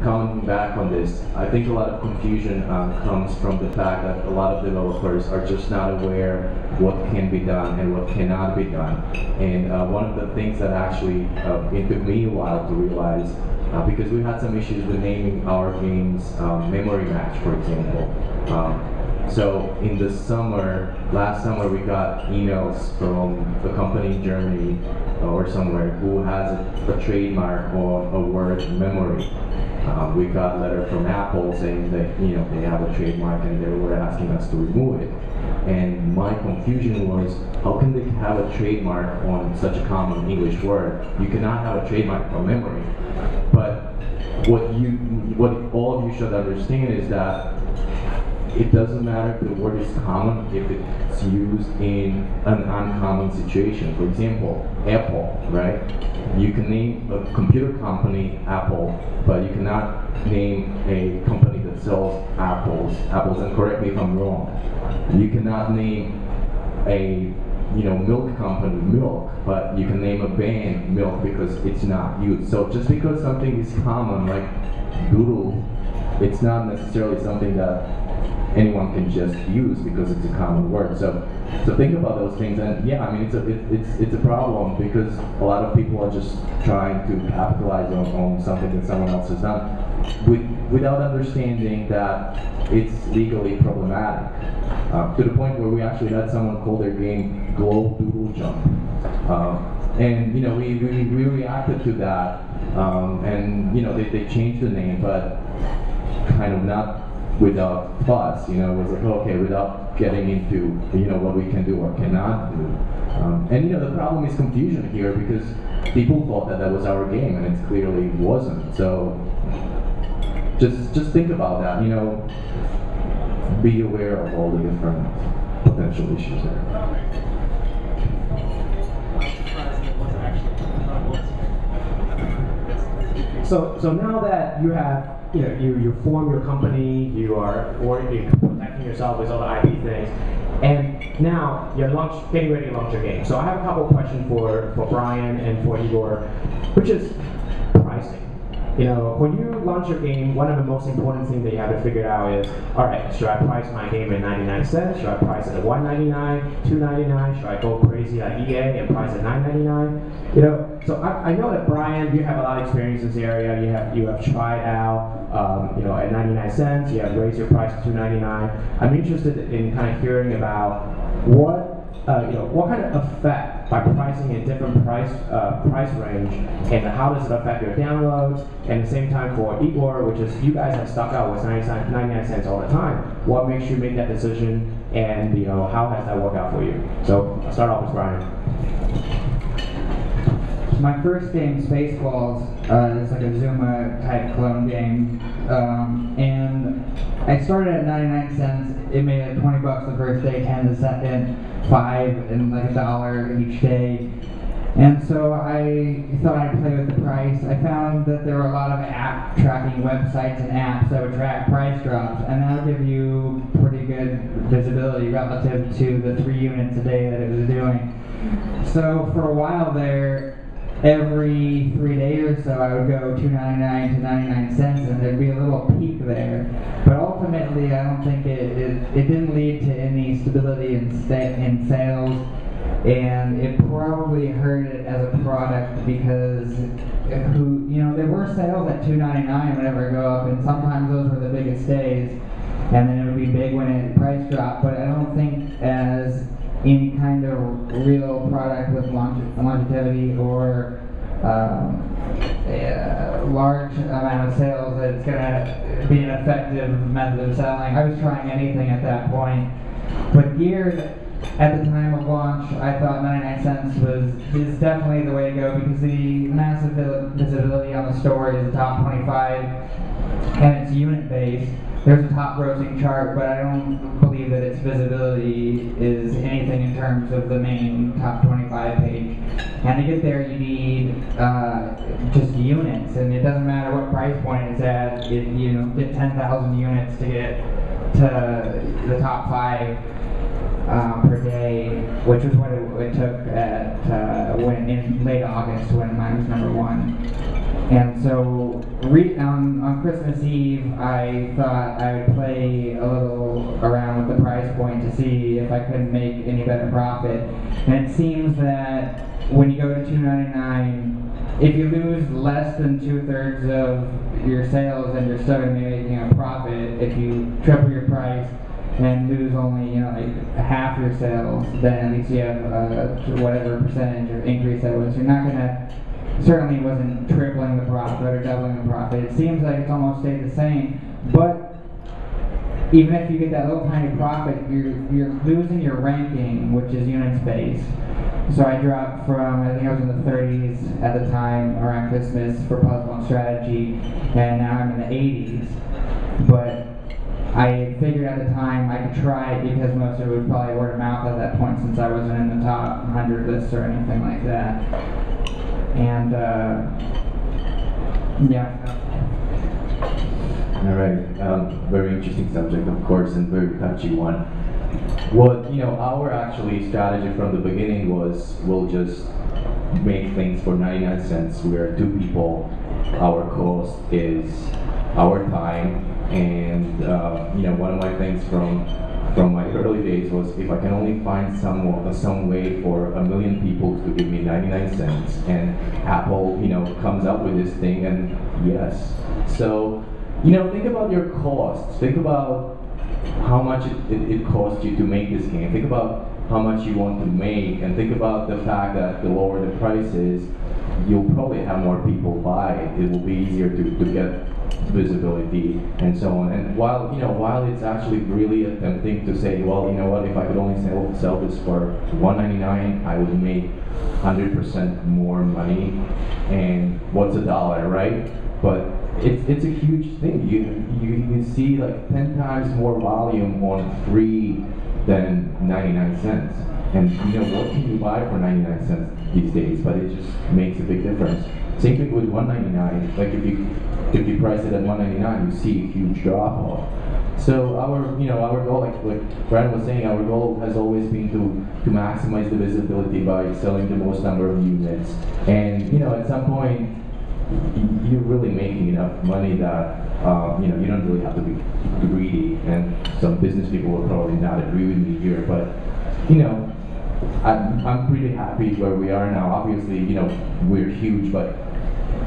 Coming back on this, I think a lot of confusion comes from the fact that a lot of developers are just not aware what can be done and what cannot be done. And one of the things that actually it took me a while to realize, because we had some issues with naming our games memory match, for example. So in the last summer, we got emails from a company in Germany or somewhere who has a trademark on a word memory. We got a letter from Apple saying that they have a trademark and they were asking us to remove it. And my confusion was, how can they have a trademark on such a common English word? You cannot have a trademark for memory. But what all of you should understand is that it doesn't matter if the word is common if it's used in an uncommon situation. For example, Apple, right? You can name a computer company Apple, but you cannot name a company that sells apples, and correct me if I'm wrong. You cannot name a milk company Milk, but you can name a band Milk because it's not used. So just because something is common, like Doodle, it's not necessarily something that anyone can just use because it's a common word. So think about those things, and yeah, I mean it's a problem because a lot of people are just trying to capitalize on something that someone else has done without understanding that it's legally problematic. To the point where we actually had someone call their game Globe Doodle Jump. And we reacted to that, and they changed the name, but kind of not without fuss. It was like, okay, without getting into what we can do or cannot do. And the problem is confusion here because people thought that was our game and it clearly wasn't. So just think about that. Be aware of all the different potential issues there. So now that you have, you form your company, you are protecting yourself with all the IP things, and now you're getting ready to launch your game. So I have a couple of questions for Bryan and for Igor, which is pricing. When you launch your game, one of the most important things that you have to figure out is, all right, should I price my game at 99 cents? Should I price it at $1.99, $2.99? Should I go crazy like EA and price at $9.99? So I know that Bryan, you have a lot of experience in this area. You have tried out, at 99 cents. You have raised your price to $2.99. I'm interested in kind of hearing about what kind of effect by pricing in different price range, and how does it affect your downloads? And at the same time for Igor, which is you guys have stuck out with 99 cents all the time. What makes you make that decision, and how has that worked out for you? So I'll start off with Bryan. My first game, Spaceballs, is like a Zuma type clone game, and I started at 99 cents. It made like 20 bucks the first day, 10 the second, 5 and like $1 each day. And so I thought I'd play with the price. I found that there were a lot of app tracking websites and apps that would track price drops, and that'll give you pretty good visibility relative to the 3 units a day that it was doing. So for a while there, every 3 days or so, I would go $2.99 to 99 cents, and there'd be a little peak there. But ultimately, I don't think it didn't lead to any stability in sales, and it probably hurt it as a product because there were sales at $2.99 whenever it go up, and sometimes those were the biggest days, and then it would be big when it price dropped. But I don't think as any kind of real product with longevity or a large amount of sales that it's going to be an effective method of selling. I was trying anything at that point. But Gears, at the time of launch, I thought 99 cents is definitely the way to go because the massive visibility on the store is the top 25 and it's unit based. There's a top grossing chart, but I don't believe that its visibility is anything in terms of the main top 25 page. And to get there, you need just units, and it doesn't matter what price point it's at. Get 10,000 units to get to the top 5 per day, which was what it took at in late August when mine was #1. And so on Christmas Eve, I thought I would play a little around with the price point to see if I could make any better profit. And it seems that when you go to $2.99, if you lose less than 2/3 of your sales, then you're still going to be making a profit. If you triple your price and lose only like half your sales, then at least you have whatever percentage of increase that was. You're not going to. Certainly wasn't tripling the profit or doubling the profit. It seems like it's almost stayed the same, but even if you get that little tiny profit, you're losing your ranking, which is units based. So I dropped from, I think I was in the 30s at the time around Christmas for puzzle and strategy, and now I'm in the 80s. But I figured at the time I could try it because most of it was probably word of mouth at that point, since I wasn't in the top 100 list or anything like that. And yeah. All right. Very interesting subject, of course, and very touchy one. What our actually strategy from the beginning was, we'll just make things for 99 cents. We're two people. Our cost is our time, and one of my things from my early days was, if I can only find some way for 1 million people to give me 99 cents, and Apple, comes up with this thing, and yes. So, think about your costs. Think about how much it costs you to make this game. Think about how much you want to make, and think about the fact that the lower the price is, you'll probably have more people buy it. It will be easier to get visibility and so on. And while it's actually really tempting to say, well, what, if I could only sell this for $1.99, I would make 100% more money, and what's $1, right? But it's a huge thing. You see like 10 times more volume on free than 99 cents. And what can you buy for 99 cents these days? But it just makes a big difference. Same thing with $1.99. Like if you price it at $1.99, you see a huge drop off. So our goal, like Bryan was saying, our goal has always been to maximize the visibility by selling the most number of units. And at some point, you're really making enough money that you don't really have to be greedy. And some business people will probably not agree with me here, but I'm pretty happy where we are now. Obviously, we're huge, but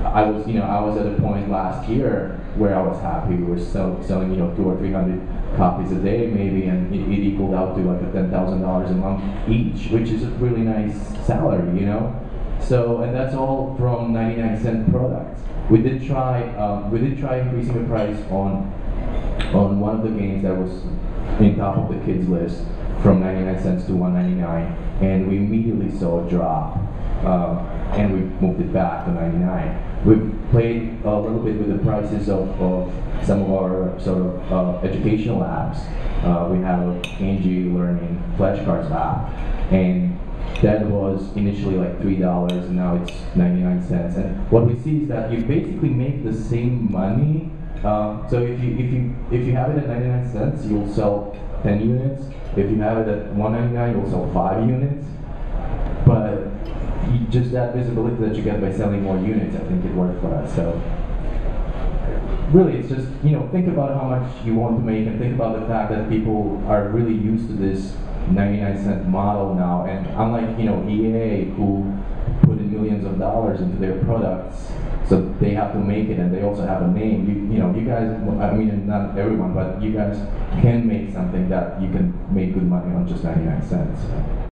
I was at a point last year where I was happy. We were selling 200 or 300 copies a day maybe, and it equaled out to like $10,000 a month each, which is a really nice salary, So, and that's all from 99-cent products. We did try increasing the price on one of the games that was in top of the kids list from 99 cents to $1.99, and we immediately saw a drop, and we moved it back to 99. We've played a little bit with the prices of some of our sort of educational apps. We have a Angie Learning flashcards app, and that was initially like $3, and now it's 99 cents. And what we see is that you basically make the same money. So if you have it at 99 cents, you'll sell 10 units. If you have it at $1.99, you'll sell 5 units. But just that visibility that you get by selling more units, I think it worked for us. So really, it's just think about how much you want to make, and think about the fact that people are really used to this 99-cent model now. And unlike EA, who put in millions of dollars into their products, so they have to make it, and they also have a name. You guys, I mean, not everyone, but you guys can make something that you can make good money on just 99 cents.